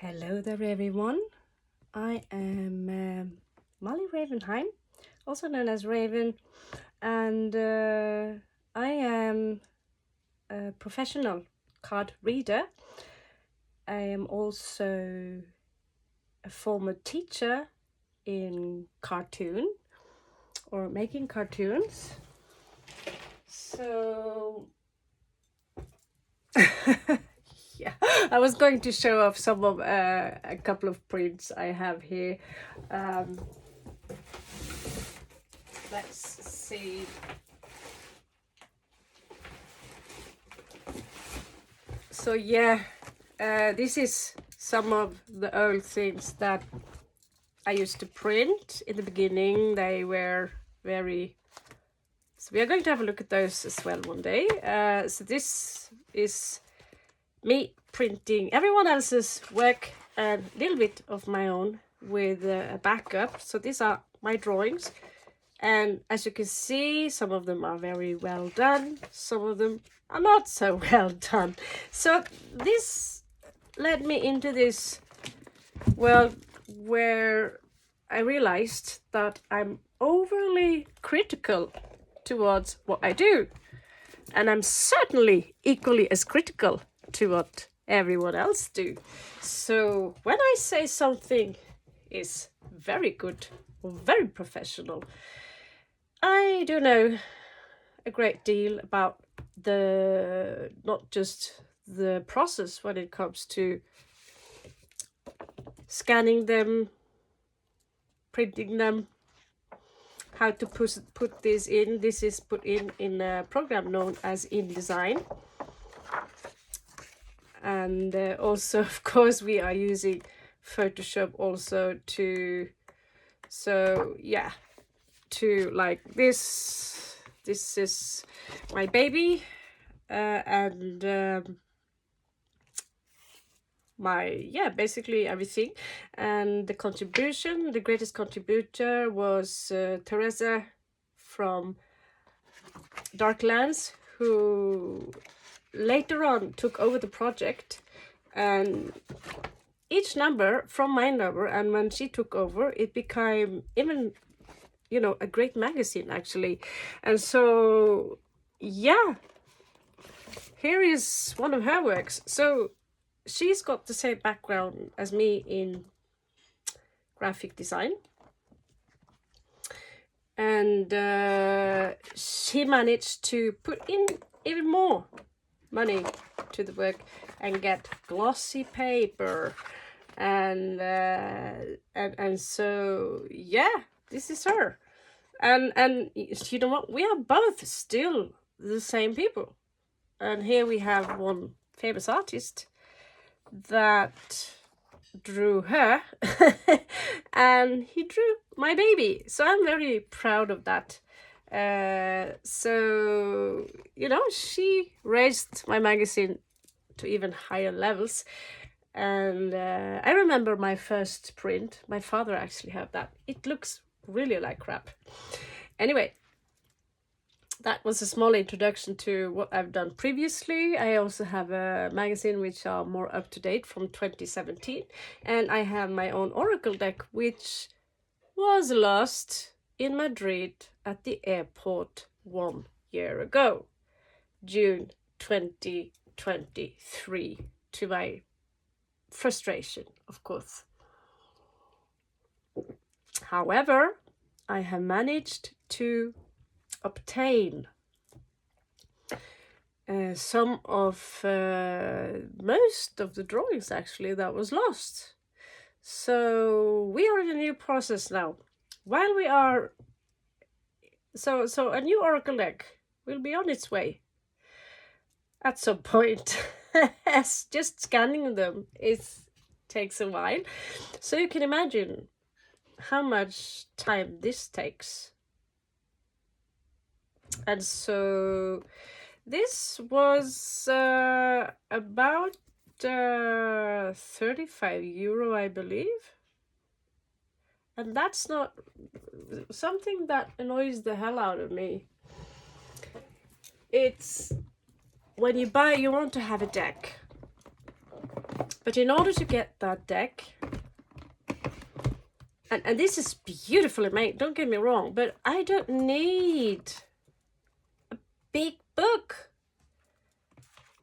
Hello there everyone, I am Molly Ravenheim, also known as Raven, and I am a professional card reader. I am also a former teacher in cartoon or making cartoons. So yeah, I was going to show off some of a couple of prints I have here. Let's see. So yeah, this is some of the old things that I used to print in the beginning. They were very... So we are going to have a look at those as well one day. So this is me printing everyone else's work and a little bit of my own with a backup. So these are my drawings, and as you can see, some of them are very well done, some of them are not so well done. So this led me into this world where I realized that I'm overly critical towards what I do, and I'm certainly equally as critical to what everyone else do. So when I say something is very good or very professional, I do know a great deal about the not just the process when it comes to scanning them, printing them, how to put this in. This is put in a program known as InDesign. And also, of course, we are using Photoshop also to, so yeah, to like this is my baby, and my, yeah, basically everything. And the contribution, the greatest contributor was Teresa from Darklands, who later on took over the project, and each number from my number, and when she took over it became even, you know, a great magazine actually. And so yeah, here is one of her works. So she's got the same background as me in graphic design, and she managed to put in even more money to the work and get glossy paper, and so yeah, this is her. And you know what, we are both still the same people. And here we have one famous artist that drew her and he drew my baby, so I'm very proud of that. So you know, she raised my magazine to even higher levels. And I remember my first print, my father actually had that. It looks really like crap. Anyway, that was a small introduction to what I've done previously. I also have a magazine which are more up to date from 2017, and I have my own oracle deck which was lost in Madrid at the airport 1 year ago, June 2023, to my frustration, of course. However, I have managed to obtain some of most of the drawings actually that was lost. So we are in a new process now. While we are so a new oracle deck will be on its way at some point. As just scanning them takes a while, so you can imagine how much time this takes. And so this was about €35, I believe. And that's not something that annoys the hell out of me. It's when you buy, you want to have a deck, But in order to get that deck, and this is beautifully made, don't get me wrong, but I don't need a big book.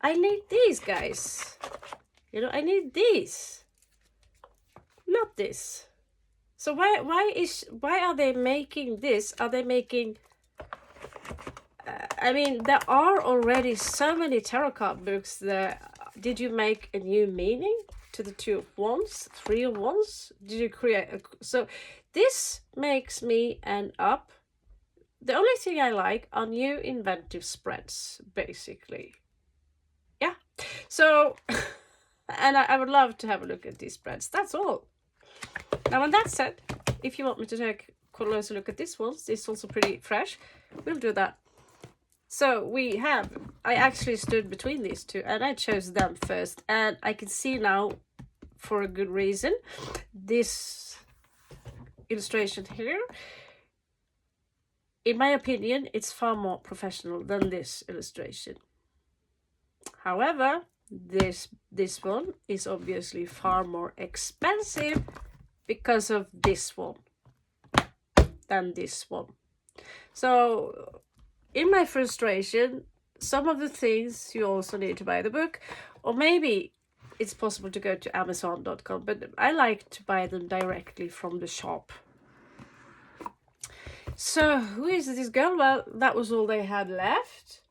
I need these guys. You know, I need these, not this. So why are they making this? Are they making? I mean, there are already so many tarot card books. Did you make a new meaning to the Two of Wands, Three of Wands? Did you create so? This makes me end up. The only thing I like are new inventive spreads, basically. Yeah. So, and I would love to have a look at these spreads. That's all. Now, when that's said, if you want me to take a closer look at this one, it's also pretty fresh, we'll do that. So I actually stood between these two, and I chose them first, and I can see now, for a good reason, this illustration here, in my opinion, it's far more professional than this illustration. However, this one is obviously far more expensive because of this one than this one. So in my frustration, some of the things you also need to buy the book, or maybe it's possible to go to Amazon.com, but I like to buy them directly from the shop. So who is this girl? Well, that was all they had left.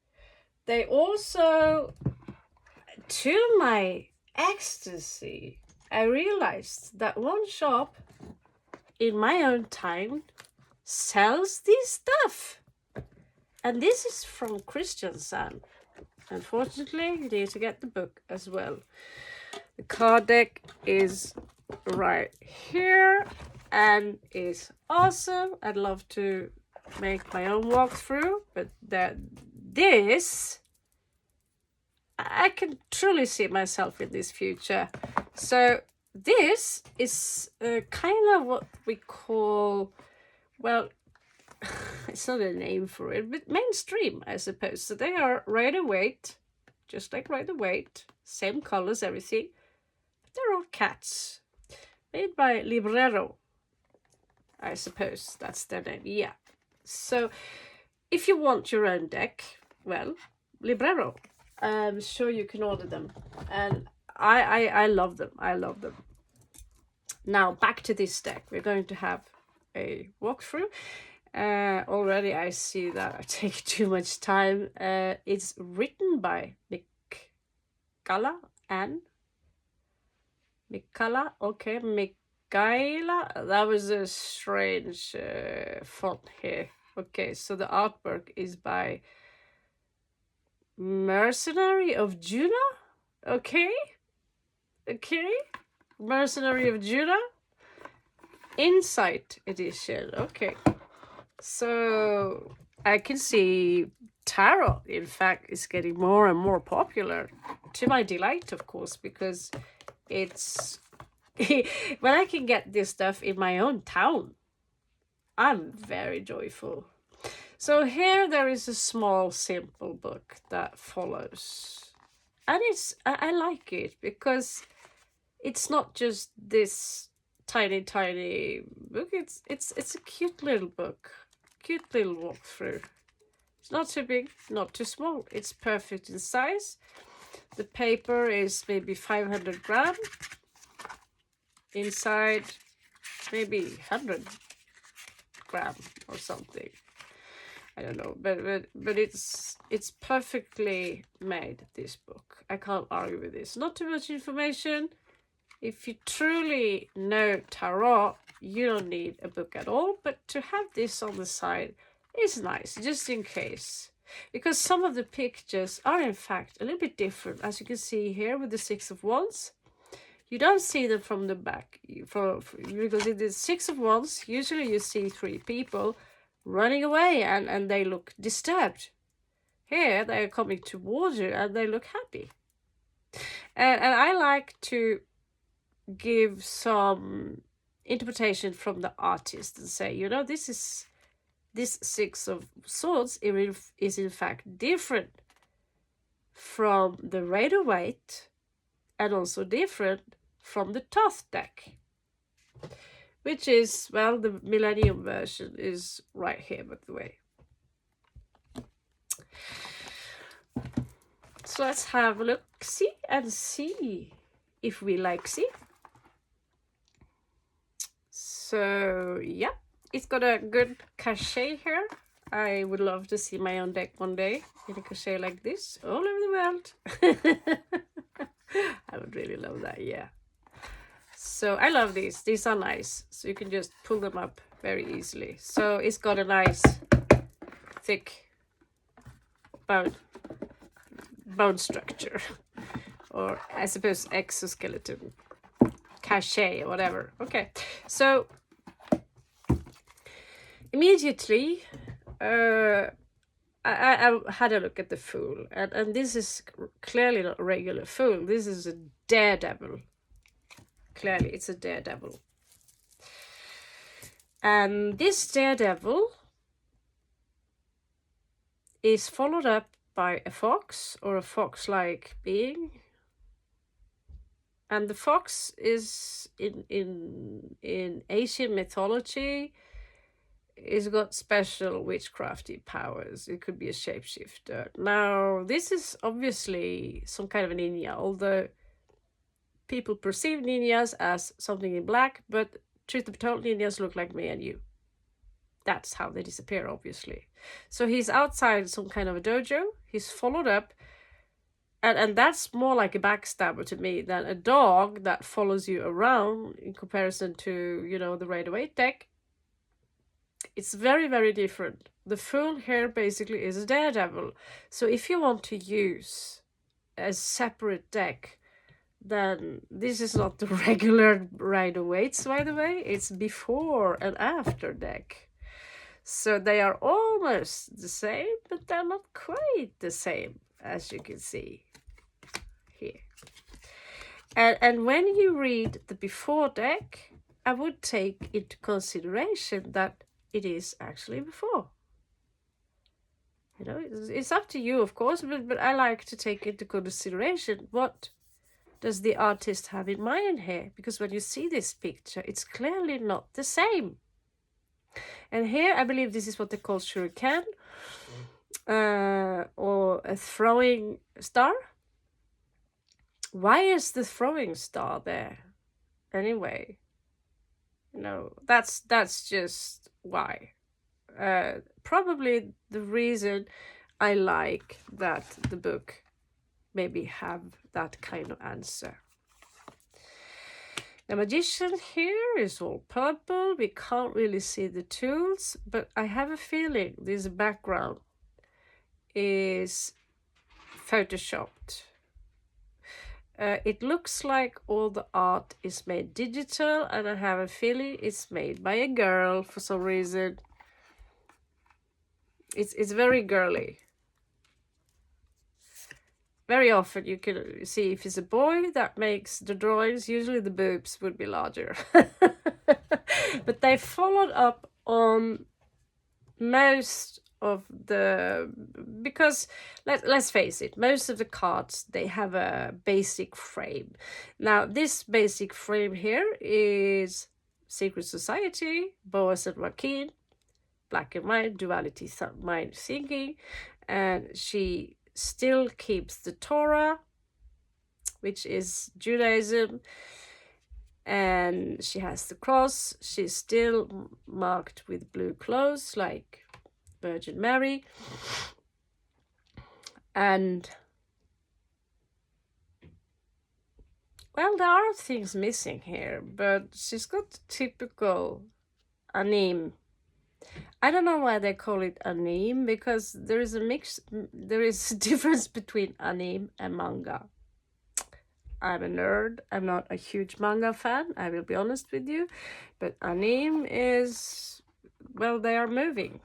They also, to my ecstasy, I realized that one shop in my own town sells this stuff. And this is from Christiansen. Unfortunately, you need to get the book as well. The card deck is right here and is awesome. I'd love to make my own walkthrough, but this, I can truly see myself in this future. So this is kind of what we call, well, it's not a name for it, but mainstream, I suppose. So they are Rider-Waite, just like Rider-Waite, same colors, everything. But they're all cats, made by Librero, I suppose that's their name. Yeah. So if you want your own deck, well, Librero, I'm sure you can order them, and I love them. I love them. Now back to this deck. We're going to have a walkthrough. Already I see that I take too much time. It's written by Mikala. Okay, Mikaela. That was a strange font here. Okay, so the artwork is by Mercenary of Judah. Okay, Mercenary of Judah, Insight edition. Okay, so I can see tarot, in fact, is getting more and more popular, to my delight, of course, because it's when I can get this stuff in my own town, I'm very joyful. So here there is a small, simple book that follows, and I like it because it's not just this tiny book. It's a cute little book, cute little walkthrough. It's not too big, not too small. It's perfect in size. The paper is maybe 500 gram. Inside, maybe 100 gram or something. I don't know, but it's perfectly made, this book. I can't argue with this. Not too much information. If you truly know tarot, you don't need a book at all, but to have this on the side is nice, just in case. Because some of the pictures are in fact a little bit different, as you can see here with the Six of Wands. You don't see them from the back, because in the Six of Wands, usually you see three people running away and they look disturbed. Here they are coming towards you and they look happy. And I like to give some interpretation from the artist and say, you know, this Six of Swords is in fact different from the Rider-Waite and also different from the Tarotdeck, which is, well, the Millennium version is right here, by the way. So let's have a look, see, and see if we like see. So yeah, it's got a good cachet here. I would love to see my own deck one day in a cachet like this all over the world. I would really love that, yeah. So I love these. These are nice. So you can just pull them up very easily. So it's got a nice thick bone structure, or I suppose exoskeleton, cachet, or whatever. Okay, so immediately I had a look at the fool, and this is clearly not a regular fool. This is a daredevil. Clearly it's a daredevil, and this daredevil is followed up by a fox, or a fox-like being. And the fox is in Asian mythology is got special witchcrafty powers. It could be a shapeshifter. Now, this is obviously some kind of a ninja, although people perceive ninjas as something in black, but truth be told, ninjas look like me and you. That's how they disappear, obviously. So he's outside some kind of a dojo. He's followed up. And that's more like a backstabber to me than a dog that follows you around in comparison to, you know, the Rider-Waite deck. It's very, very different. The Fool here basically is a daredevil. So if you want to use a separate deck, then this is not the regular Rider-Waites, by the way. It's before and after deck. So they are almost the same, but they're not quite the same, as you can see here. And when you read the before deck, I would take into consideration that it is actually before. You know, it's up to you, of course, but I like to take into consideration what does the artist have in mind here, because when you see this picture, it's clearly not the same. And here, I believe this is what they call shuriken, or a throwing star. Why is the throwing star there? Anyway, you know, that's just why. Probably the reason I like that the book maybe have that kind of answer. The magician here is all purple. We can't really see the tools, but I have a feeling this background is photoshopped. It looks like all the art is made digital, and I have a feeling it's made by a girl for some reason. It's very girly. Very often you can see if it's a boy that makes the drawings, usually the boobs would be larger. But they followed up on most of the, because let's face it, most of the cards, they have a basic frame. Now this basic frame here is Secret Society, Boaz and Joaquin, black and white, duality, mind thinking, and she still keeps the Torah, which is Judaism, and she has the cross. She's still marked with blue clothes like Virgin Mary, and well, there are things missing here, but she's got the typical anime. I don't know why they call it anime, because there is a difference between anime and manga. I'm a nerd. I'm not a huge manga fan, I will be honest with you. But anime is, well, they are moving.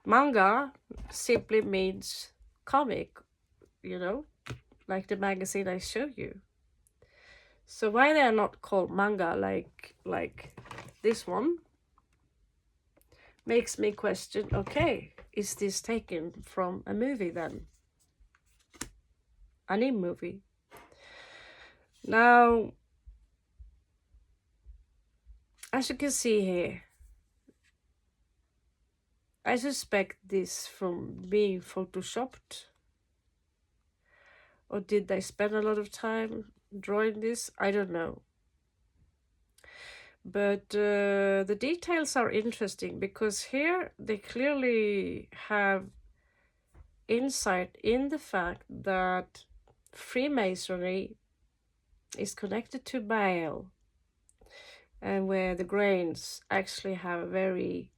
Manga simply means comic, you know, like the magazine I showed you. So why they are not called manga like this one makes me question, okay, is this taken from a movie then? anime movie. Now, as you can see here, I suspect this from being photoshopped. Or did they spend a lot of time drawing this? I don't know. But the details are interesting because here they clearly have insight in the fact that Freemasonry is connected to Baal, and where the grains actually have a very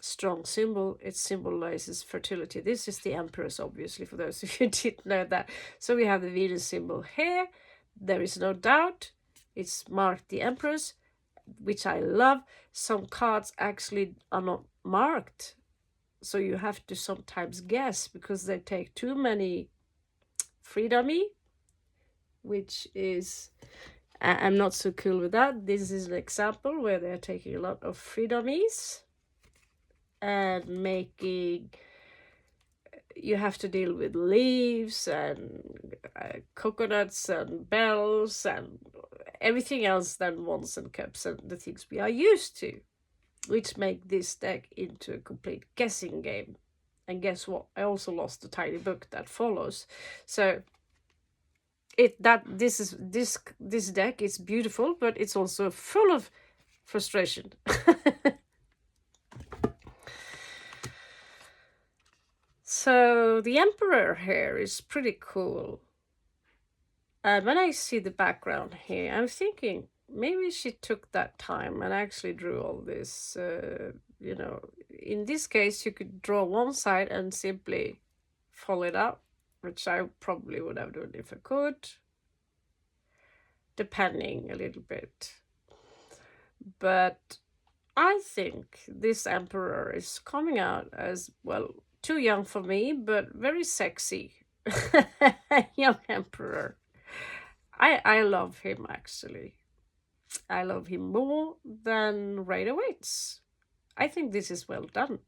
strong symbol. It symbolizes fertility. This is the Empress, obviously, for those of you who didn't know that. So we have the Venus symbol here. There is no doubt it's marked the Empress, which I love. Some cards actually are not marked, so you have to sometimes guess because they take too many freedomy, which is, I'm not so cool with that. This is an example where they're taking a lot of freedomies and making, you have to deal with leaves and coconuts and bells and everything else than wands and cups and the things we are used to, which make this deck into a complete guessing game. And guess what? I also lost the tiny book that follows. So this deck is beautiful, but it's also full of frustration. So the Emperor here is pretty cool. And when I see the background here, I'm thinking maybe she took that time and actually drew all this. You know, in this case, you could draw one side and simply follow it up, which I probably would have done if I could, depending a little bit. But I think this Emperor is coming out as, well, too young for me, but very sexy. Young Emperor. I love him, actually. I love him more than Rider-Waite's. I think this is well done.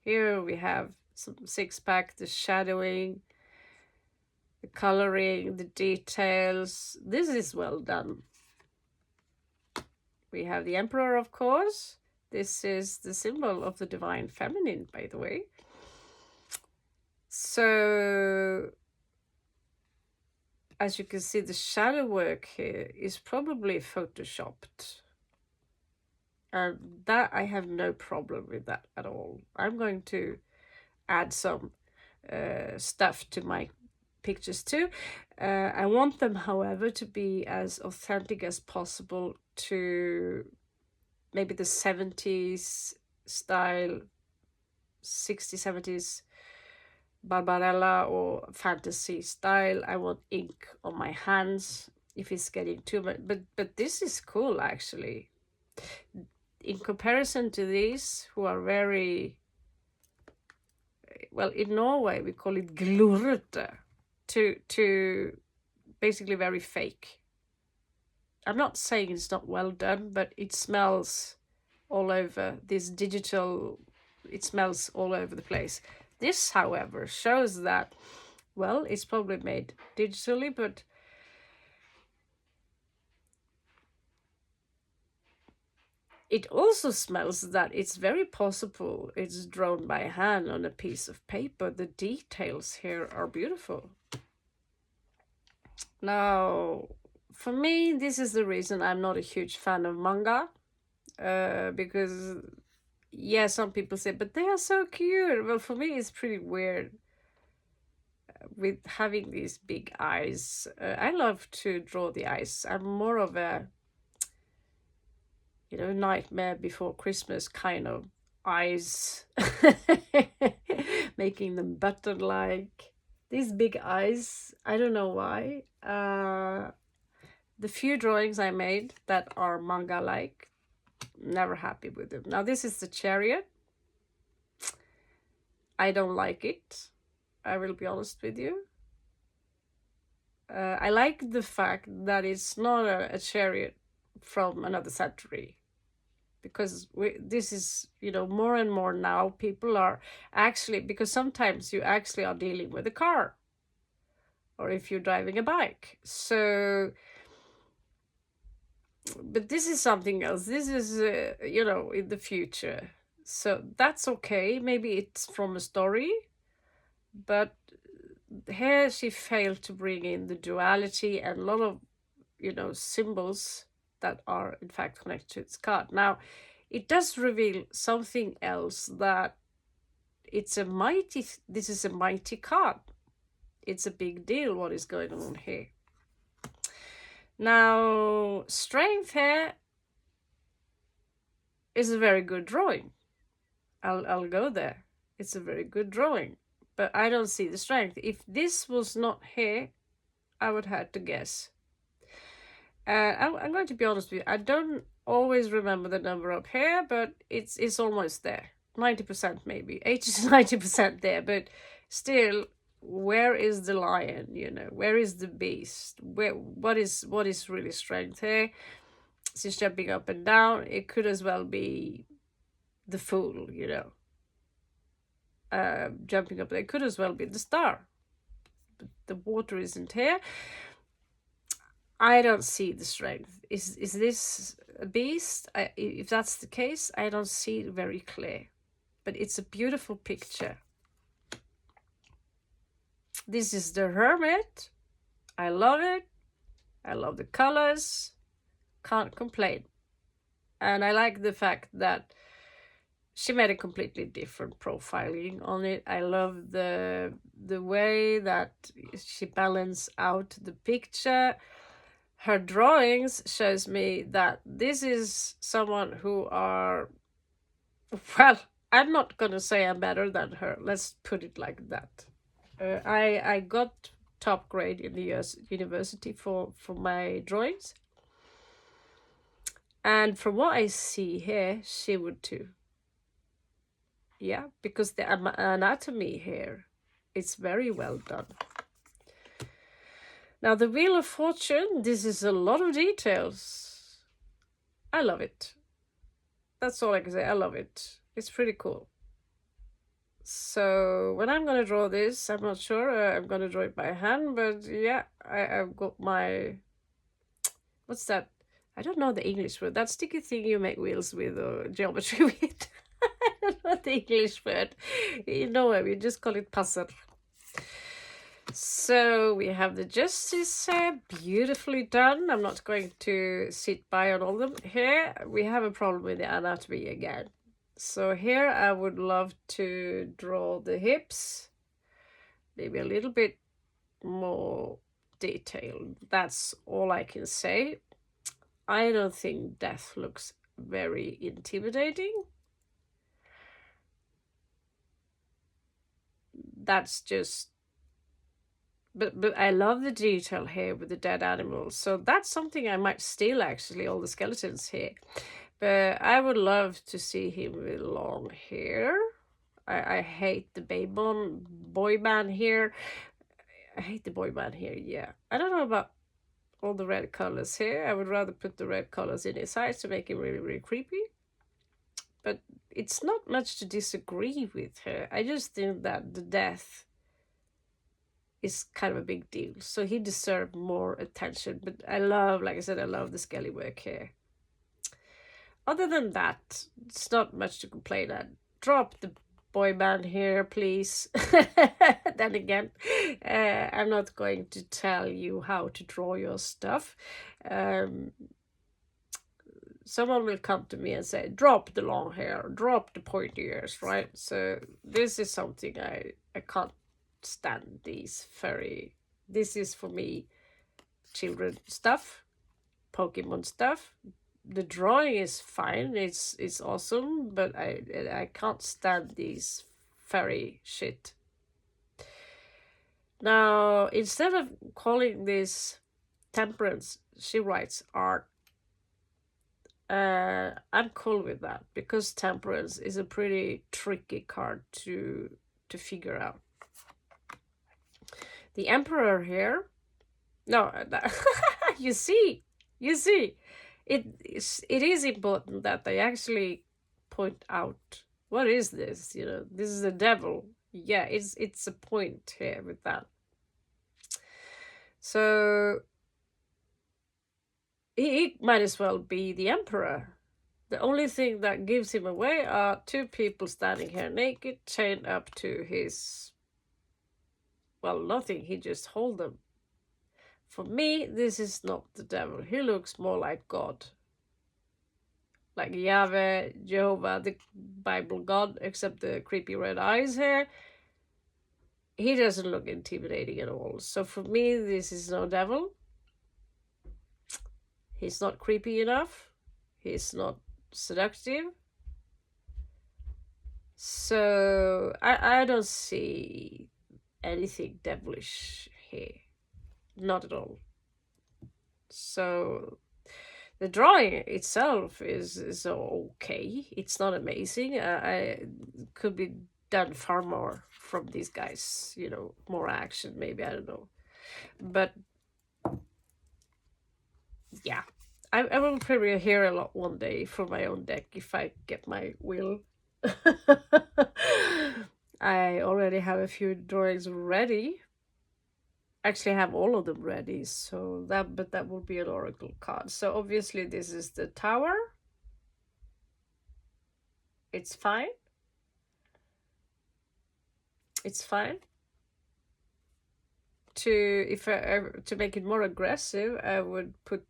Here we have some six-pack, the shadowing, the coloring, the details. This is well done. We have the Emperor, of course. This is the symbol of the Divine Feminine, by the way. So, as you can see, the shadow work here is probably photoshopped. And that, I have no problem with that at all. I'm going to add some stuff to my pictures too. I want them, however, to be as authentic as possible to maybe the 70s style, 60s, 70s Barbarella or fantasy style. I want ink on my hands if it's getting too much. But this is cool, actually. In comparison to these, who are very, well, in Norway we call it glurrete, to basically very fake. I'm not saying it's not well done, but it smells all over this digital, it smells all over the place. This, however, shows that, well, it's probably made digitally, but it also smells that it's very possible it's drawn by hand on a piece of paper. The details here are beautiful. Now, for me, this is the reason I'm not a huge fan of manga. Because, yeah, some people say, but they are so cute. Well, for me, it's pretty weird with having these big eyes. I love to draw the eyes. I'm more of a, you know, Nightmare Before Christmas kind of eyes. Making them button-like. These big eyes, I don't know why. The few drawings I made that are manga-like, never happy with them. Now this is the Chariot. I don't like it. I will be honest with you. I like the fact that it's not a chariot from another century, because this is, you know, more and more now people are actually, because sometimes you actually are dealing with a car. or if you're driving a bike. So, but this is something else. This is, you know, in the future. So that's okay. Maybe it's from a story, but here she failed to bring in the duality and a lot of, you know, symbols that are in fact connected to its card. Now, it does reveal something else, that this is a mighty card. It's a big deal what is going on here. Now, strength here is a very good drawing. I'll go there. It's a very good drawing, but I don't see the strength. If this was not here, I would have to guess. I'm going to be honest with you. I don't always remember the number up here, but it's almost there. 90% maybe. 80 to 90% there, but still, where is the lion? You know, where is the beast? What is really strength here? She's jumping up and down. It could as well be the fool, you know. Jumping up. It could as well be the star. But the water isn't here. I don't see the strength. Is this a beast? If that's the case, I don't see it very clear. But it's a beautiful picture. This is the Hermit. I love it. I love the colors. Can't complain. And I like the fact that she made a completely different profiling on it. I love the way that she balanced out the picture. Her drawings shows me that this is someone who are, well, I'm not gonna say I'm better than her. Let's put it like that. I got top grade in the US university for my drawings. And from what I see here, she would too. Yeah, because the anatomy here is very well done. Now, the Wheel of Fortune, this is a lot of details. I love it. That's all I can say. I love it. It's pretty cool. So when I'm going to draw this, I'm not sure. I'm going to draw it by hand, but yeah, I've got my... What's that? I don't know the English word. That sticky thing you make wheels with or geometry with. I don't know the English word. You know, we just call it puzzle. So we have the Justice here, beautifully done. I'm not going to sit by on all of them. Here we have a problem with the anatomy again. So here I would love to draw the hips, maybe a little bit more detailed. That's all I can say. I don't think death looks very intimidating. That's just... But I love the detail here with the dead animals. So that's something I might steal, actually, all the skeletons here. But I would love to see him with long hair. I hate the boy band here. I hate the boy band here, yeah. I don't know about all the red colors here. I would rather put the red colors in his eyes to make him really, really creepy. But it's not much to disagree with her. I just think that the death is kind of a big deal. So he deserved more attention. But I love, like I said, I love the skelly work here. Other than that, it's not much to complain at. Drop the boy band here, please. Then again, I'm not going to tell you how to draw your stuff. Someone will come to me and say, drop the long hair, drop the pointy ears, right? So this is something I can't stand, these furry. This is for me children stuff, Pokemon stuff. The drawing is fine, it's awesome, but I can't stand these furry shit. Now, instead of calling this temperance, she writes art. I'm cool with that, because temperance is a pretty tricky card to figure out. The Emperor here, no, you see, it is important that they actually point out, what is this? You know, this is a devil. Yeah, it's a point here with that. So he might as well be the emperor. The only thing that gives him away are two people standing here naked, chained up to his, well, nothing, he just hold them. For me, this is not the devil. He looks more like God. Like Yahweh, Jehovah, the Bible God, except the creepy red eyes here. He doesn't look intimidating at all. So for me, this is no devil. He's not creepy enough. He's not seductive. So I don't see anything devilish here. Not at all. So the drawing itself is okay. It's not amazing. I could be done far more from these guys. You know, more action maybe. I don't know. But yeah, I will probably hear a lot one day from my own deck if I get my will. I already have a few drawings ready. Actually, I have all of them ready. So that will be an oracle card. So obviously, this is the Tower. It's fine. It's fine. To make it more aggressive, I would put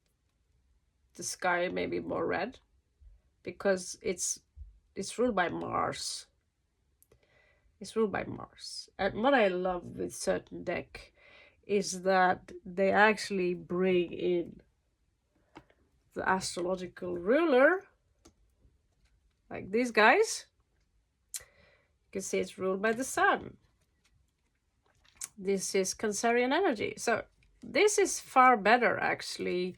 the sky maybe more red, because it's ruled by Mars. It's ruled by Mars. And what I love with certain deck is that they actually bring in the astrological ruler, like these guys. You can see it's ruled by the sun. This is Cancerian energy. So this is far better actually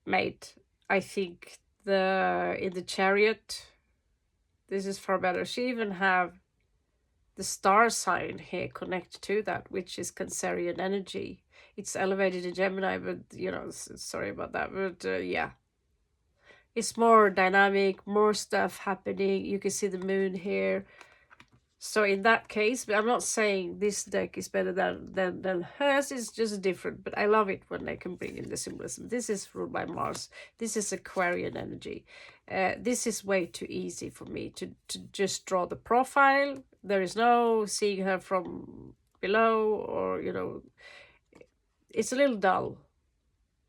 made. I think in the Chariot, this is far better. She even have the star sign here connected to that, which is Cancerian energy. It's elevated in Gemini, but you know, sorry about that. But yeah, it's more dynamic, more stuff happening. You can see the moon here. So in that case, I'm not saying this deck is better than hers. It's just different. But I love it when they can bring in the symbolism. This is ruled by Mars. This is Aquarian energy. This is way too easy for me to just draw the profile. There is no seeing her from below, or, you know, it's a little dull.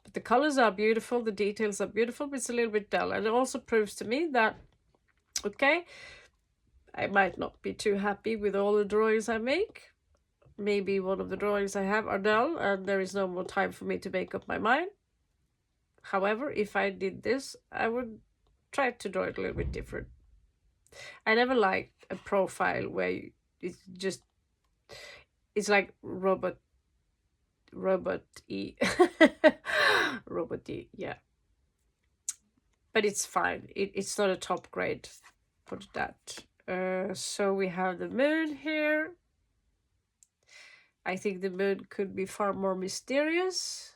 But the colors are beautiful. The details are beautiful, but it's a little bit dull. And it also proves to me that, okay, I might not be too happy with all the drawings I make. Maybe one of the drawings I have are dull and there is no more time for me to make up my mind. However, if I did this, I would try to draw it a little bit different. I never liked a profile where it's just, it's like robot E. Robot E, yeah. But it's fine. It's not a top grade for that. So we have the moon here. I think the moon could be far more mysterious.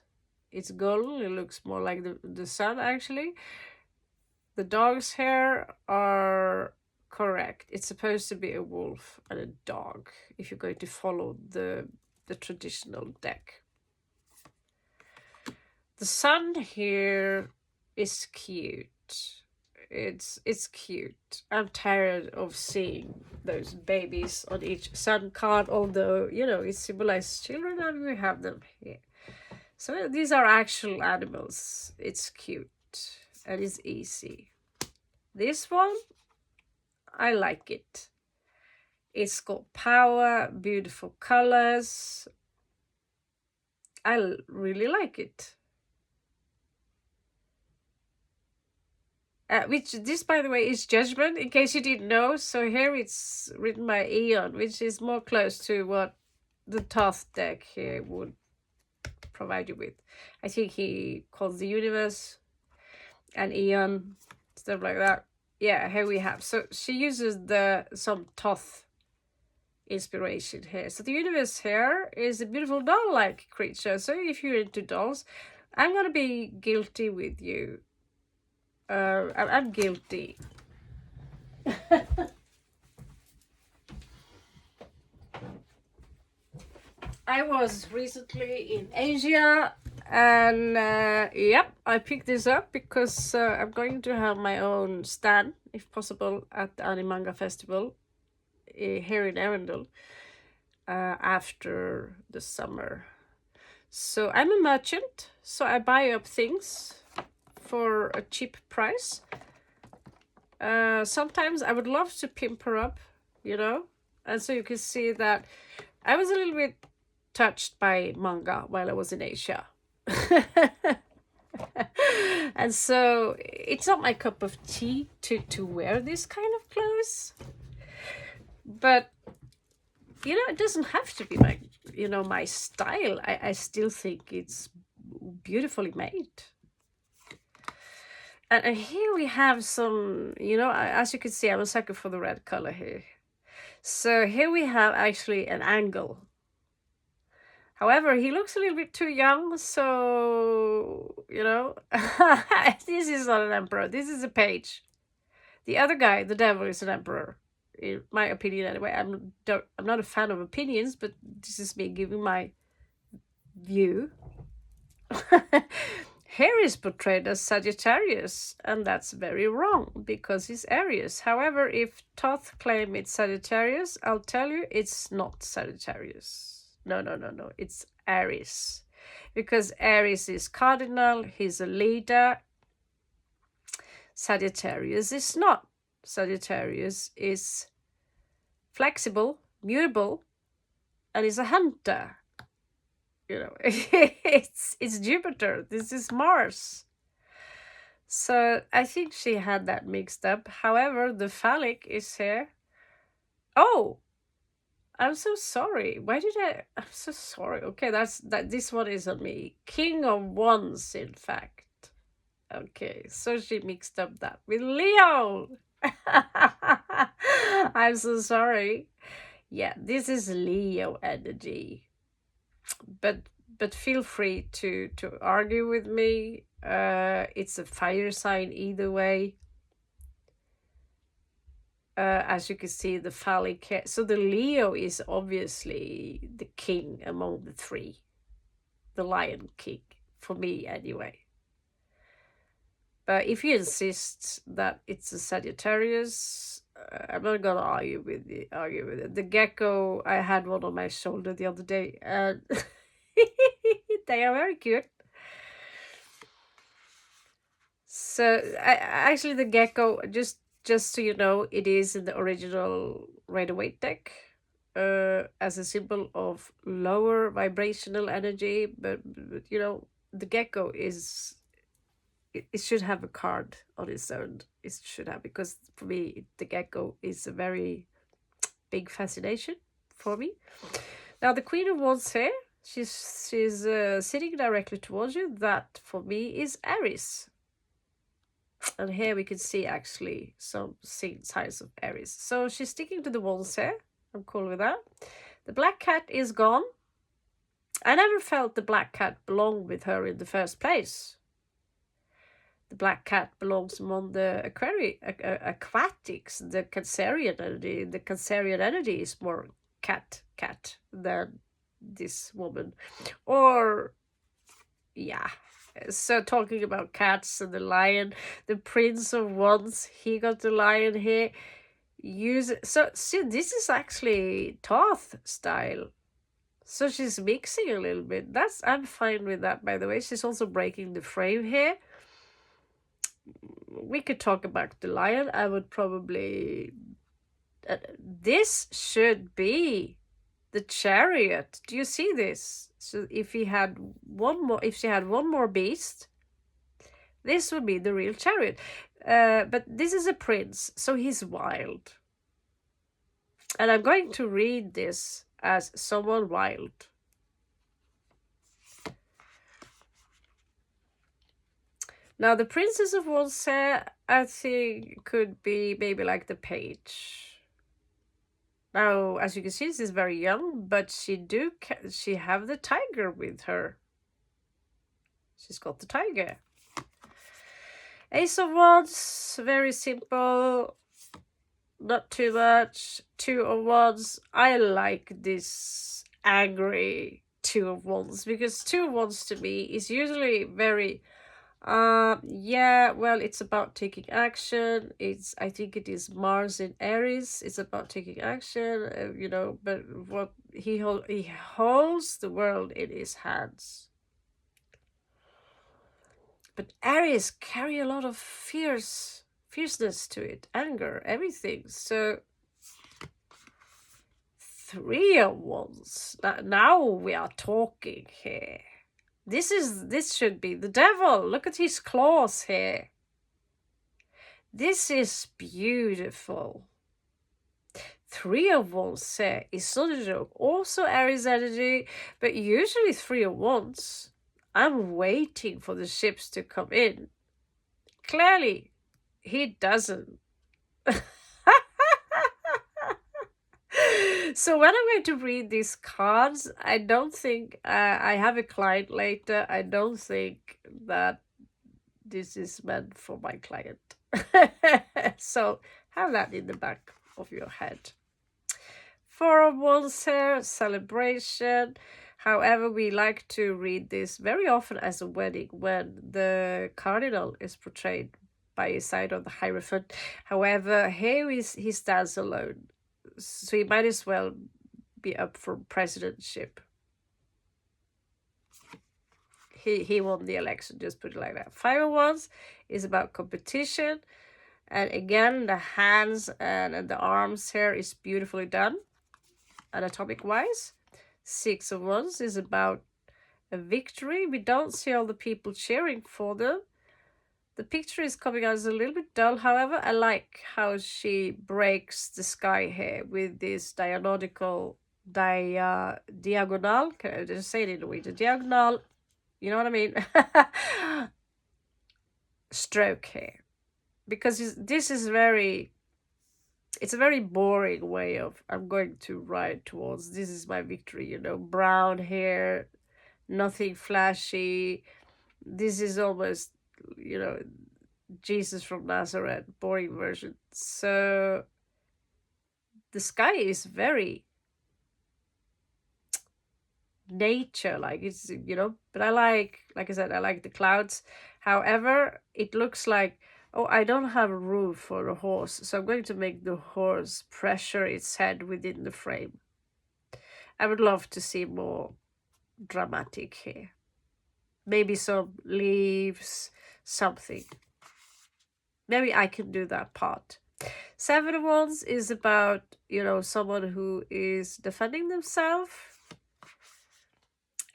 It's golden. It looks more like the sun, actually. The dog's hair are correct. It's supposed to be a wolf and a dog, if you're going to follow the traditional deck. The sun here is cute. It's cute. I'm tired of seeing those babies on each sun card, although, you know, it symbolizes children and we have them here. So these are actual animals. It's cute and it's easy. This one, I like it. It's got power, beautiful colors. I really like it. Which this, by the way, is Judgment, in case you didn't know. So here it's written by Eon, which is more close to what the Thoth deck here would provide you with. I think he calls the universe and Eon, stuff like that. Yeah, here we have. So she uses some Thoth inspiration here. So the universe here is a beautiful doll-like creature. So if you're into dolls, I'm gonna be guilty with you. I'm guilty. I was recently in Asia, and yep, I picked this up because I'm going to have my own stand, if possible, at the Animanga Festival here in Arendal after the summer. So I'm a merchant, so I buy up things for a cheap price. Sometimes I would love to pimp her up, you know, and so you can see that I was a little bit touched by manga while I was in Asia. And so it's not my cup of tea to wear this kind of clothes. But, you know, it doesn't have to be my style. I still think it's beautifully made. And here we have some, as you can see, I'm a sucker for the red color here. So here we have actually an angle. However, he looks a little bit too young, so, this is not an emperor. This is a page. The other guy, the devil, is an emperor, in my opinion anyway. I'm not a fan of opinions, but this is me giving my view. Here is portrayed as Sagittarius, and that's very wrong because he's Aries. However, if Thoth claim it's Sagittarius, I'll tell you it's not Sagittarius. No. It's Aries. Because Aries is cardinal, he's a leader. Sagittarius is not. Sagittarius is flexible, mutable, and is a hunter. It's Jupiter. This is Mars. So I think she had that mixed up. However, the phallic is here. Oh, I'm so sorry. I'm so sorry. Okay, this one is on me. King of Wands, in fact. Okay, so she mixed up that with Leo. I'm so sorry. Yeah, this is Leo energy. But feel free to argue with me. It's a fire sign either way. As you can see, the phallic hair. So the Leo is obviously the king among the three. The Lion King, for me anyway. But if you insist that it's a Sagittarius, I'm not gonna argue with it. The gecko, I had one on my shoulder the other day, and they are very cute. So actually, the gecko, just so you know, it is in the original Rider-Waite deck as a symbol of lower vibrational energy. But the gecko is. It should have a card on its own. It should have, because for me, the gecko is a very big fascination for me. Now, the Queen of Wands here, she's sitting directly towards you. That, for me, is Aries. And here we can see, actually, some signs of Aries. So she's sticking to the Wands here. I'm cool with that. The black cat is gone. I never felt the black cat belonged with her in the first place. The black cat belongs among the aquatics, the Cancerian energy. The Cancerian energy is more cat than this woman. Or, yeah. So talking about cats and the lion, the Prince of Wands, he got the lion here. So see, this is actually Thoth style. So she's mixing a little bit. I'm fine with that, by the way. She's also breaking the frame here. We could talk about the lion. I would probably... this should be the Chariot. Do you see this? So if she had one more beast, this would be the real Chariot. But this is a prince, so he's wild. And I'm going to read this as someone wild. Now, the Princess of Wands, I think, could be maybe like the page. Now, as you can see, she's very young, but she have the tiger with her. She's got the tiger. Ace of Wands, very simple, not too much. Two of Wands, I like this angry Two of Wands, because Two of Wands to me is usually very yeah, well, it's about taking action. I think it is Mars in Aries. It's about taking action, you know, but what he holds the world in his hands. But Aries carry a lot of fierceness to it, anger, everything. So Three of Wands. Now we are talking here. This should be the devil. Look at his claws here. This is beautiful. Three of Wands here is not a joke. Also Aries energy, but usually Three of Wands, I'm waiting for the ships to come in. Clearly, he doesn't. So when I'm going to read these cards, I don't think I have a client later. I don't think that this is meant for my client. So have that in the back of your head. Four of Wands here, celebration. However, we like to read this very often as a wedding when the cardinal is portrayed by his side of the Hierophant. However, here he stands alone. So he might as well be up for presidentship. He won the election, just put it like that. Five of Wands is about competition. And again, the hands and the arms here is beautifully done, anatomic wise. Six of Wands is about a victory. We don't see all the people cheering for them. The picture is coming out as a little bit dull. However, I like how she breaks the sky here with this diagonal. Can I just say it in Norwegian? Diagonal, you know what I mean? Stroke here. Because this is it's a very boring way of, I'm going to ride towards, this is my victory, you know, brown hair, nothing flashy. This is almost, you know, Jesus from Nazareth, boring version. So the sky is very nature, like it's, you know, but like I said, I like the clouds. However, it looks like, oh, I don't have a roof for the horse, so I'm going to make the horse pressure its head within the frame. I would love to see more dramatic here. Maybe some leaves, something. Maybe I can do that part. Seven of Wands is about, you know, someone who is defending themselves.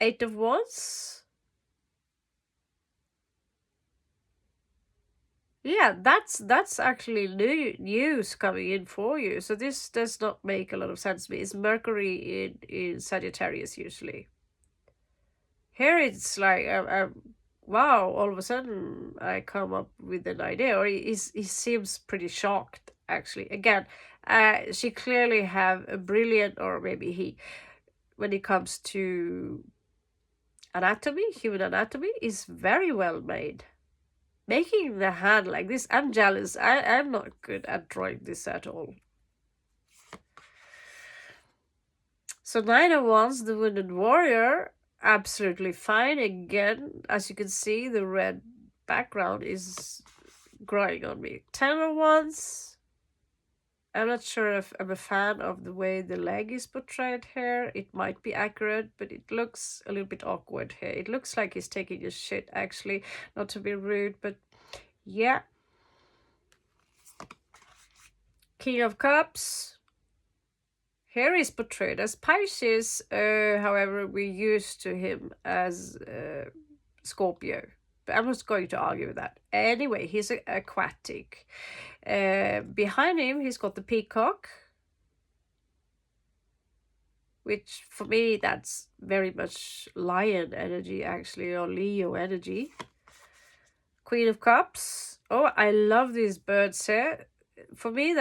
Eight of Wands. Yeah, that's actually news coming in for you. So this does not make a lot of sense to me. It's Mercury in Sagittarius usually. Here it's like, wow, all of a sudden I come up with an idea. Or he seems pretty shocked, actually. Again, she clearly have a brilliant, or maybe he, when it comes to anatomy, human anatomy, is very well made. Making the hand like this, I'm jealous. I'm not good at drawing this at all. So Nine of Wands, the Wounded Warrior, absolutely fine. Again, as you can see, the red background is growing on me. Ten of Wands. I'm not sure if I'm a fan of the way the leg is portrayed here. It might be accurate, but it looks a little bit awkward here. It looks like he's taking a shit, actually. Not to be rude, but yeah. King of Cups. Here he's portrayed as Pisces. However, we're used to him as Scorpio. But I'm not going to argue with that. Anyway, he's aquatic. Behind him, he's got the peacock, which for me, that's very much lion energy, actually, or Leo energy. Queen of Cups. Oh, I love these birds here. For me,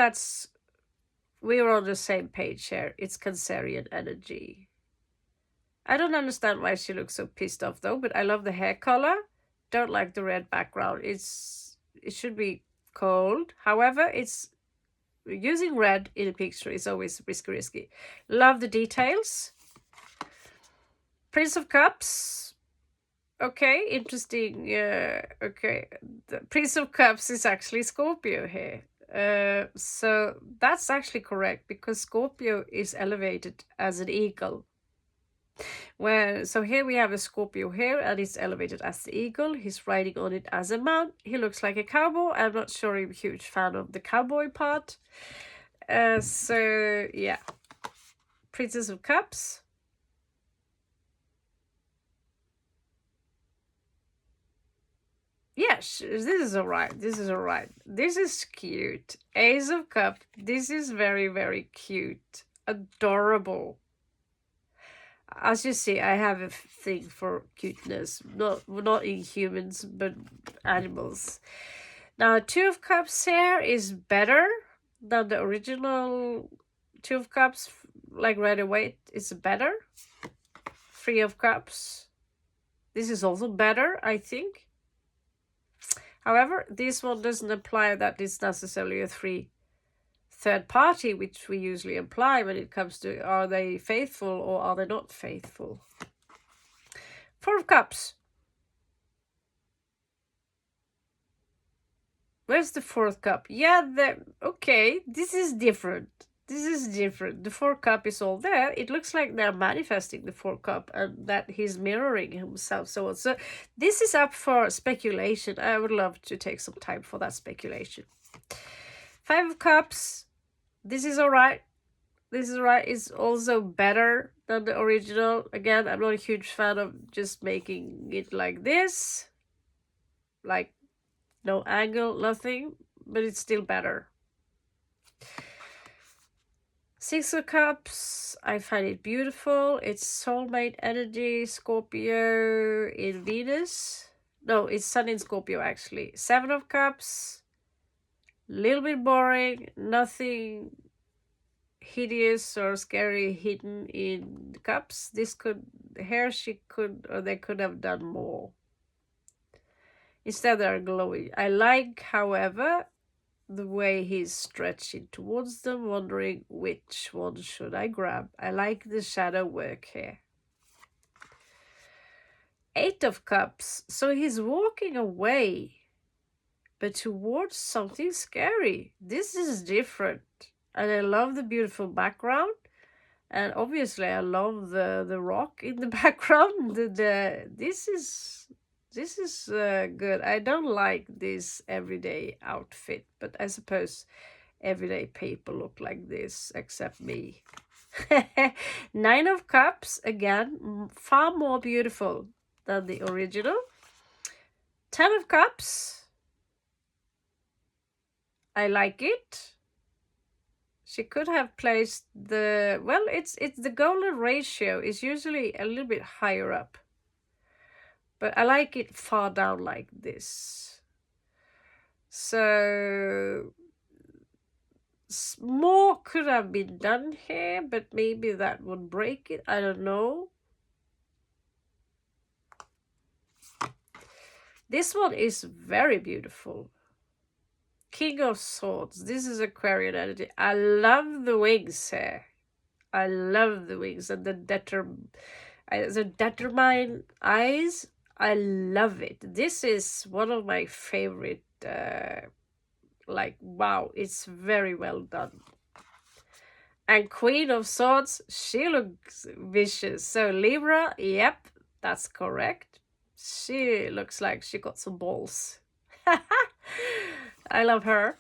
we're on the same page here. It's Cancerian energy. I don't understand why she looks so pissed off though, but I love the hair color. Don't like the red background. It should be cold. However, it's using red in a picture is always risky. Love the details. Prince of Cups. Okay, interesting. Okay, the Prince of Cups is actually Scorpio here. So that's actually correct because Scorpio is elevated as an eagle. So here we have a Scorpio here and it's elevated as the eagle. He's riding on it as a mount. He looks like a cowboy. I'm not sure I'm a huge fan of the cowboy part. So yeah, Princess of Cups. Yes, this is alright. This is alright. This is cute. Ace of Cups. This is very, very cute. Adorable. As you see, I have a thing for cuteness. Not in humans, but animals. Now, Two of Cups here is better than the original Two of Cups. Like right away, it's better. Three of Cups. This is also better, I think. However, this one doesn't imply that it's necessarily a third party, which we usually imply when it comes to are they faithful or are they not faithful. Four of Cups. Where's the fourth cup? Yeah, okay, this is different. This is different. The fourth cup is all there. It looks like they're manifesting the fourth cup and that he's mirroring himself. So this is up for speculation. I would love to take some time for that speculation. Five of Cups. This is alright. This is right. It's also better than the original. Again, I'm not a huge fan of just making it like this. Like, no angle, nothing. But it's still better. Six of Cups, I find it beautiful. It's soulmate energy, Scorpio in Venus. No, it's Sun in Scorpio actually. Seven of Cups, little bit boring, nothing hideous or scary hidden in the cups. They could have done more. Instead they're glowing. I like, however, the way he's stretching towards them, wondering which one should I grab. I like the shadow work here. Eight of Cups. So he's walking away, but towards something scary. This is different. And I love the beautiful background. And obviously I love the rock in the background. This is good. I don't like this everyday outfit, but I suppose everyday people look like this, except me. Nine of Cups, again, far more beautiful than the original. 10 of Cups. I like it. She could have placed it's the golden ratio is usually a little bit higher up. But I like it far down like this. So more could have been done here, but maybe that would break it. I don't know. This one is very beautiful. King of Swords. This is Aquarian energy. I love the wings here. I love the wings and the determined eyes. I love it. This is one of my favorite, wow, it's very well done. And Queen of Swords, she looks vicious. So Libra, yep, that's correct. She looks like she got some balls. I love her.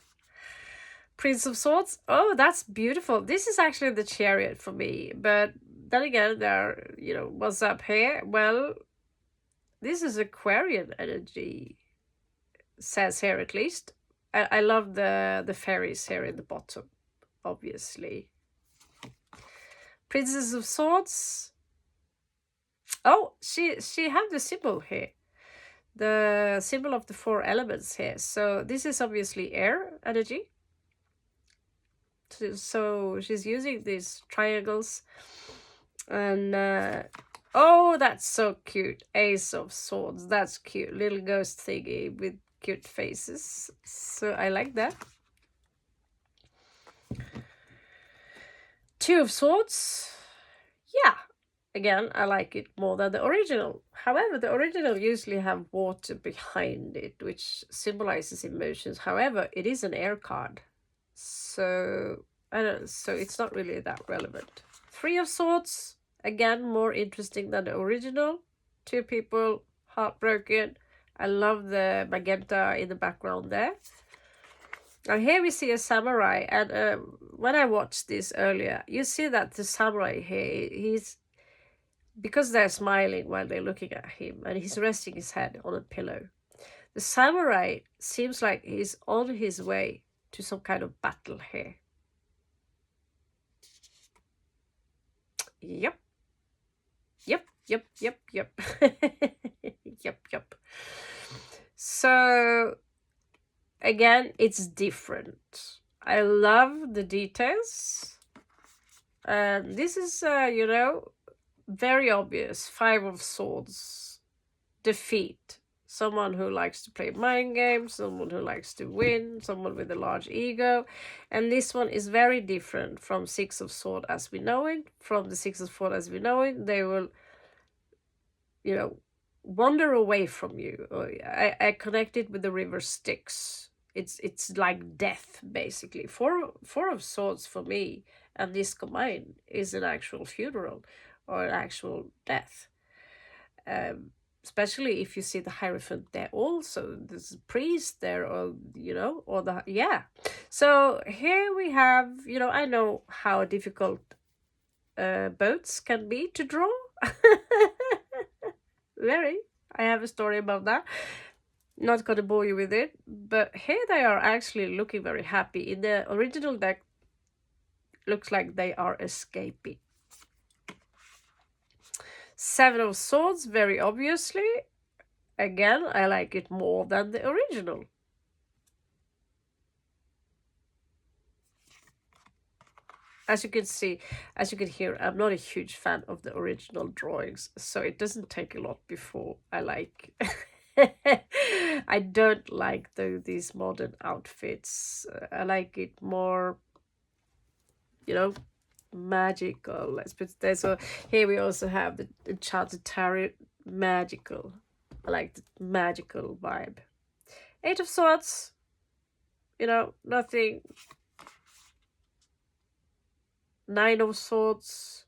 Prince of Swords, oh, that's beautiful. This is actually the Chariot for me. But then again, what's up here? Well, this is Aquarian energy, says here at least. I love the fairies here in the bottom, obviously. Princess of Swords. Oh, she have the symbol here. The symbol of the four elements here. So this is obviously air energy. So she's using these triangles. And oh, that's so cute. Ace of Swords. That's cute. Little ghost thingy with cute faces. So I like that. Two of Swords. Yeah. again, I like it more than the original. However, the original usually have water behind it, which symbolizes emotions. However, it is an air card, so I don't. So it's not really that relevant. Three of Swords, again, more interesting than the original. Two people heartbroken. I love the magenta in the background there. Now here we see a samurai, and when I watched this earlier, you see that the samurai here, he's, because they're smiling while they're looking at him, and he's resting his head on a pillow. The samurai seems like he's on his way to some kind of battle here. Yep. Yep, yep, yep, yep. Yep, yep. So, again, it's different. I love the details. And this is, you know, very obvious. Five of Swords. Defeat. Someone who likes to play mind games, someone who likes to win, someone with a large ego. And this one is very different from Six of Swords as we know it. From the Six of Swords as we know it, they will, you know, wander away from you. I connect it with the River Styx. It's like death, basically. Four of Swords for me, and this combined is an actual funeral or an actual death. Especially if you see the Hierophant there also. There's a priest there, or, you know, or the, yeah. So here we have, you know, I know how difficult boats can be to draw. Very. I have a story about that. Not gonna bore you with it, but here they are actually looking very happy. In the original deck, looks like they are escaping. Seven of Swords, very obviously. Again, I like it more than the original. As you can see, as you can hear, I'm not a huge fan of the original drawings, so it doesn't take a lot before I like. I don't like these modern outfits. I like it more, you know, magical. Let's put it there. So here we also have the Enchanted Tarot, magical. I like the magical vibe. Eight of Swords, you know, nothing. Nine of Swords.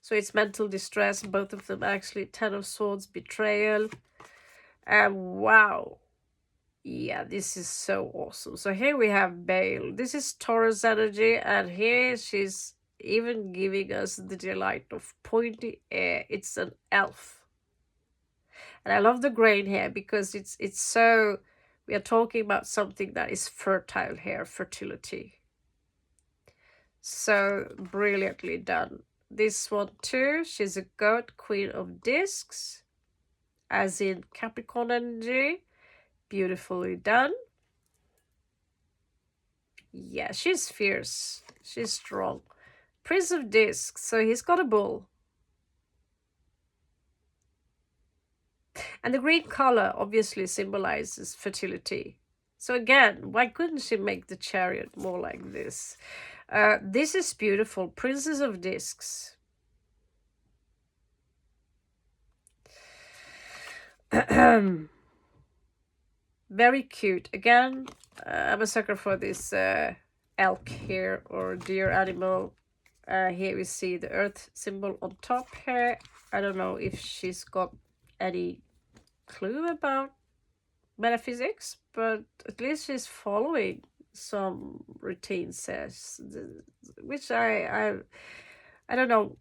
So it's mental distress, both of them actually. Ten of Swords, betrayal. And wow. Yeah, this is so awesome. So here we have Bale. This is Taurus energy, and here she's even giving us the delight of pointy air. It's an elf. And I love the grain here because it's so, we are talking about something that is fertile here, fertility. So brilliantly done. This one too, she's a goat, Queen of Discs, as in Capricorn energy. Beautifully done. Yeah, she's fierce. She's strong. Prince of Discs, so he's got a bull. And the green color obviously symbolizes fertility. So again, why couldn't she make the chariot more like this? This is beautiful. Princess of Discs. Very cute. Again, I'm a sucker for this elk here, or deer animal. Here we see the earth symbol on top here. I don't know if she's got any clue about metaphysics, but at least she's following some routine, says, which I don't know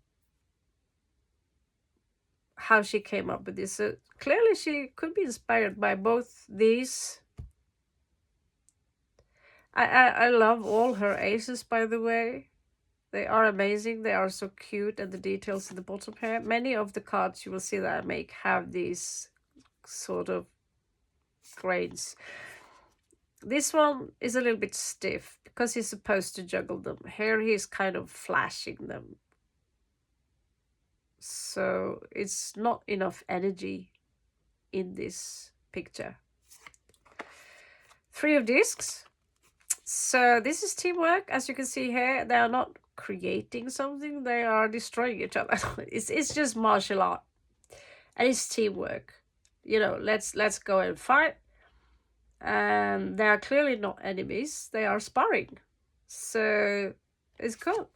how she came up with this. So clearly she could be inspired by both these. I love all her aces, by the way. They are amazing. They are so cute, and the details in the bottom here. Many of the cards you will see that I make have these sort of grains. This one is a little bit stiff because he's supposed to juggle them. Here he's kind of flashing them. So it's not enough energy in this picture. Three of Discs. So this is teamwork. As you can see here, they are not creating something, they are destroying each other. It's just martial art, and it's teamwork. You know, let's go and fight. And they are clearly not enemies; they are sparring. So it's cool.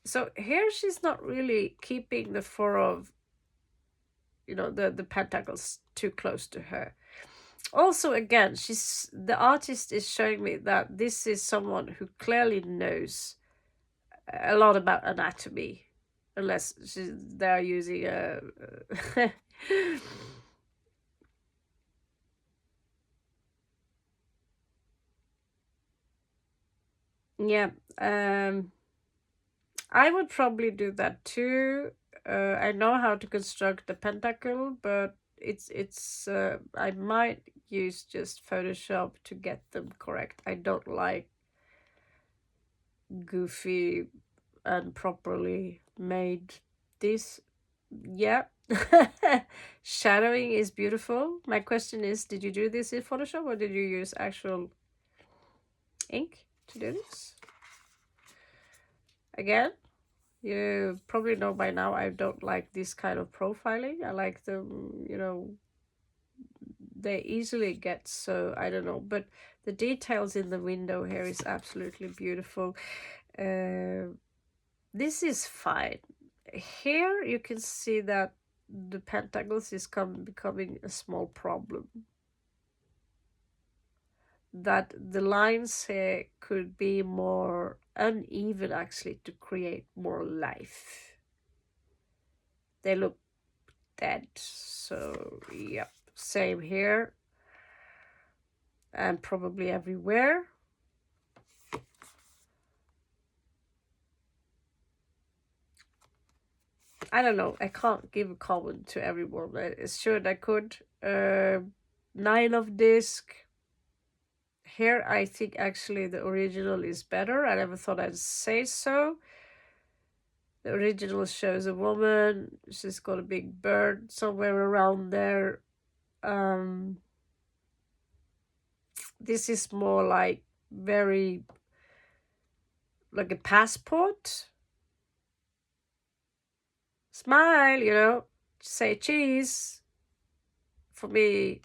So here she's not really keeping the four of, you know, the pentacles too close to her. Also, again, the artist is showing me that this is someone who clearly knows a lot about anatomy, unless they're using a yeah. I would probably do that too. I know how to construct the pentacle, but it's I might use just Photoshop to get them correct. I don't like goofy and properly made this. Yeah. Shadowing is beautiful. My question is, did you do this in Photoshop or did you use actual ink to do this? Again, you probably know by now I don't like this kind of profiling. I like them, you know, they easily get so, I don't know, but the details in the window here is absolutely beautiful. This is fine. Here you can see that the pentacles is becoming a small problem. That the lines here could be more uneven actually to create more life. They look dead. So yep, same here. And probably everywhere. I don't know. I can't give a comment to everyone. It's sure I could. 9 of disc. Here I think actually the original is better. I never thought I'd say so. The original shows a woman. She's got a big bird somewhere around there. This is more like very like a passport. Smile, you know, say cheese. For me,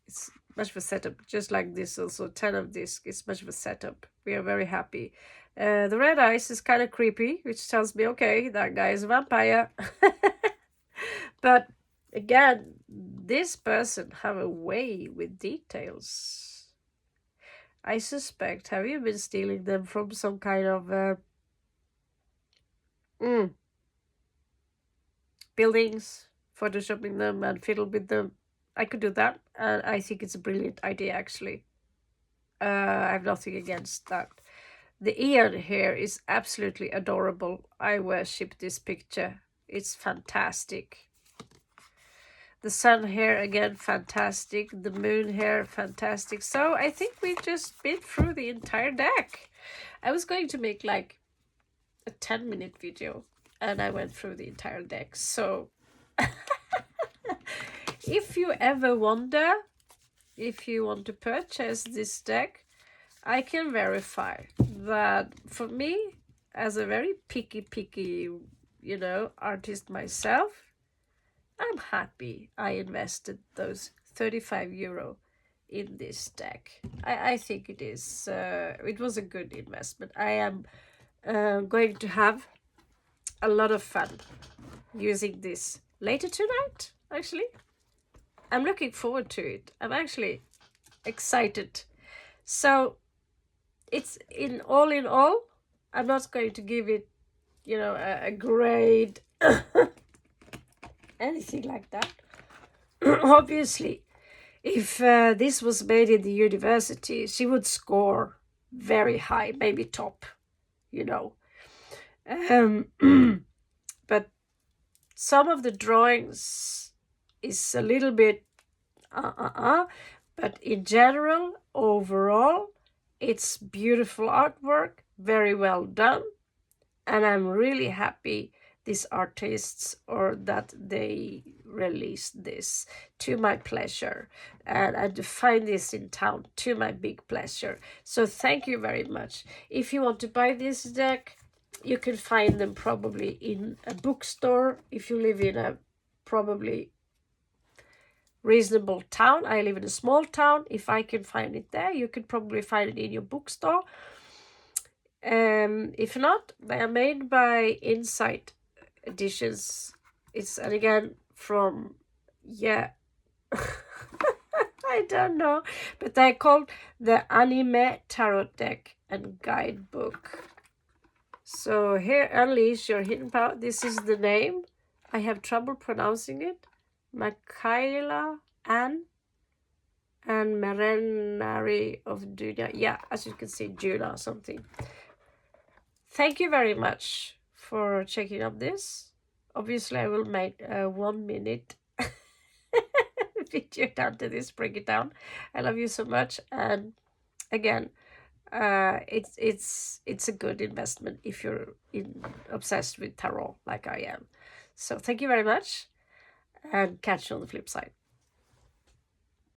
it's much of a setup. Just like this also, 10 of disc, it's much of a setup. We are very happy. The red eyes is kind of creepy, which tells me, okay, that guy is a vampire. But again, this person have a way with details. I suspect, have you been stealing them from some kind of buildings, photoshopping them and fiddle with them? I could do that, and I think it's a brilliant idea actually. I have nothing against that. The ear here is absolutely adorable. I worship this picture. It's fantastic. The sun here again, fantastic. The moon here, fantastic. So I think we've just been through the entire deck. I was going to make like a 10-minute video, and I went through the entire deck. So if you ever wonder if you want to purchase this deck, I can verify that for me, as a very picky, you know, artist myself, I'm happy I invested those 35 euro in this deck. I think it is, it was a good investment. I am going to have a lot of fun using this later tonight, actually. I'm looking forward to it. I'm actually excited. So it's in all, I'm not going to give it, you know, a grade, anything like that. Obviously, if this was made in the university, she would score very high, maybe top, you know. But some of the drawings is a little bit but in general, overall, it's beautiful artwork, very well done, and I'm really happy these artists, or that they release this to my pleasure, and to find this in town to my big pleasure. So thank you very much. If you want to buy this deck, you can find them probably in a bookstore if you live in a probably reasonable town. I live in a small town. If I can find it there, you could probably find it in your bookstore. If not, they are made by Insight Editions. It's, and again, from, yeah, I don't know, but they're called the Anime Tarotdeck and Guidebook. So here, unleash your hidden power. This is the name. I have trouble pronouncing it. Michaela Ann and Marenari of Dunya. Yeah, as you can see, Juna or something. Thank you very much for checking out this. Obviously, I will make a 1 minute video down to this, bring it down. I love you so much. And again, it's a good investment if you're obsessed with tarot like I am. So thank you very much, and catch you on the flip side.